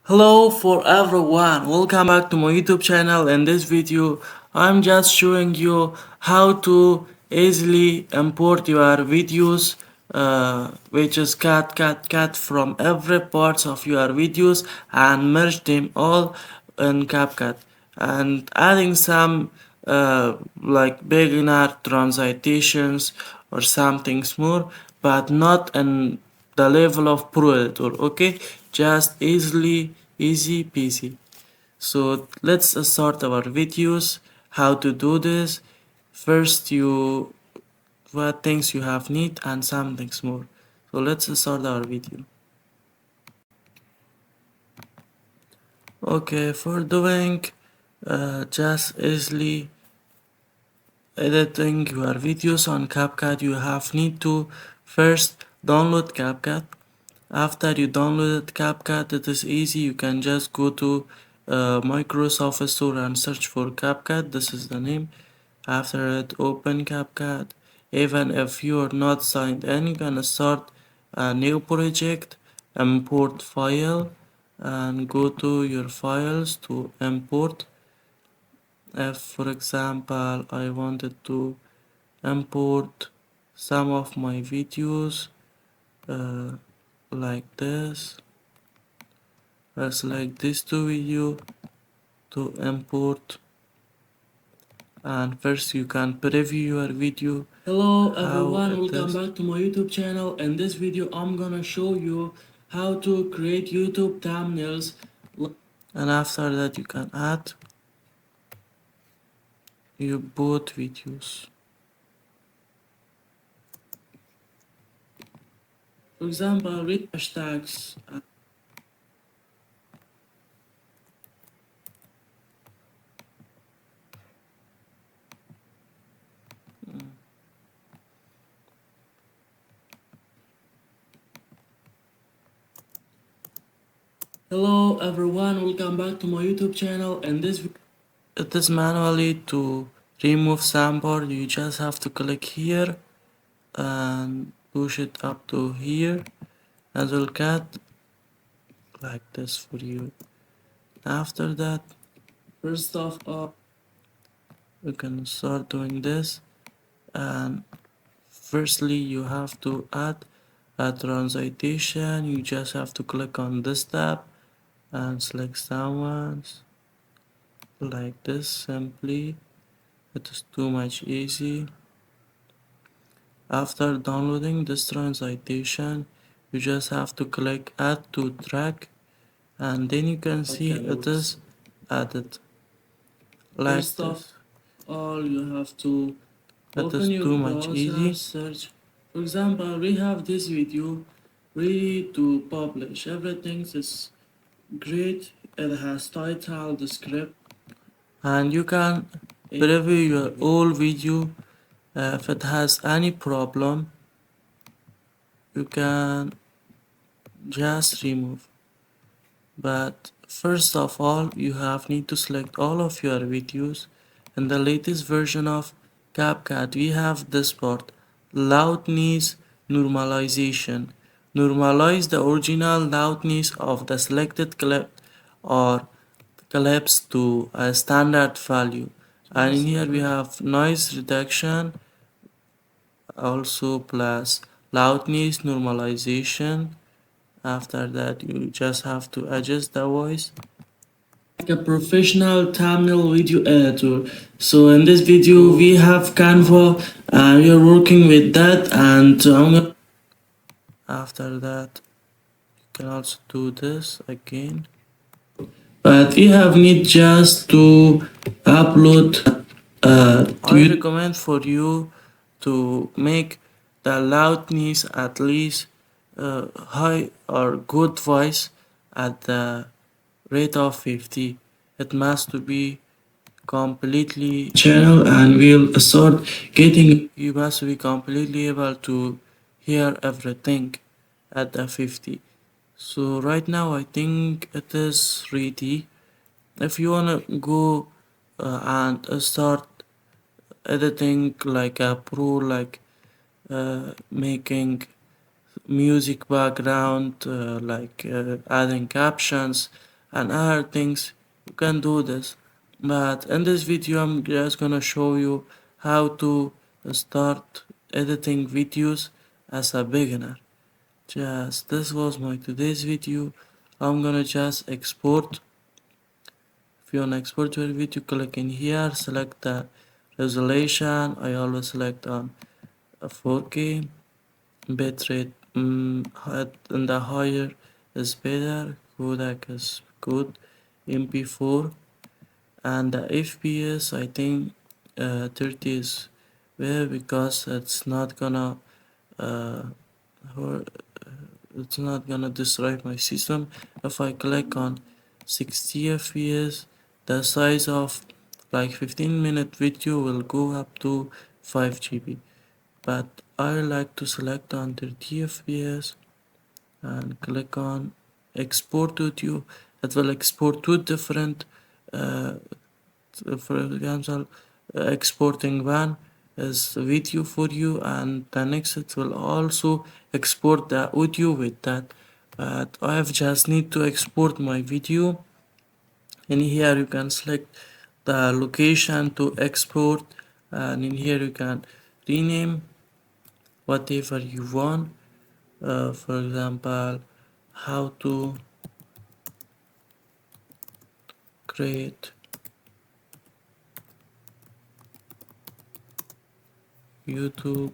Hello for everyone, welcome back to my YouTube channel. In this video I'm just showing you how to easily import your videos, which is cut from every parts of your videos and merge them all in CapCut and adding some like beginner transitions or something more, but not in the level of pro editor. Okay, just easy peasy. So let's start our videos. How to do this? First, you what things you have need and some things more. So let's start our video. Okay, for doing just easily editing your videos on CapCut, you have need to first download CapCut. After you downloaded CapCut, it is easy. You can just go to Microsoft Store and search for CapCut. This is the name. After it, open CapCut. Even if you are not signed in, you can start a new project, import file, and go to your files to import. If, for example, I wanted to import some of my videos uh, like this, I select this two video to import, and first you can preview your video. Hello everyone, welcome back to my YouTube channel. In this video I'm gonna show you how to create YouTube thumbnails, and after that you can add your both videos. For example, read hashtags. Hello everyone, welcome back to my YouTube channel. And this it is manually to remove sample. You just have to click here and push it up to here, and will cut like this for you. After that, first of all, you can start doing this, and firstly you have to add a transition. You just have to click on this tab and select someone's like this simply. It is too much easy. After downloading this transition, you just have to click add to track, and then you can see it is added like First this. of all, you have to It is open your too much browser, easy. search. For example, we have this video ready to publish. Everything is great. It has title, the script, And you can preview your old video. If it has any problem, you can just remove. But first of all, you have need to select all of your videos. In the latest version of CapCut, we have this part, loudness normalization. Normalize the original loudness of the selected clip or clips to a standard value. And in here we have noise reduction, also plus loudness normalization. After that, you just have to adjust the voice like a professional thumbnail video editor. So in this video we have Canva, and we are working with that, and after that you can also do this again. But we have need just to upload. I recommend for you to make the loudness at least high or good voice at the rate of 50. It must be completely channel, and we'll start getting, you must be completely able to hear everything at the 50. So right now I think it is ready. If you wanna go and start editing like a pro, like making music background, like adding captions and other things, you can do this. But in this video I'm just gonna show you how to start editing videos as a beginner. Just this was my today's video. I'm gonna just export. If you wanna export your video, click in here, select the resolution. I always select on a 4K bitrate. And the higher is better. Codec is good. MP4 and the FPS I think 30 is better because uh, hurt- it's not gonna destroy my system. If I click on 60 FPS, the size of like 15-minute video will go up to 5 GB. But I like to select on 30 FPS and click on export audio. It will export two different uh, for example, exporting one is video for you, and the next it will also export the audio with that. But I have just need to export my video. In here you can select the location to export, and in here you can rename whatever you want. For example, how to create YouTube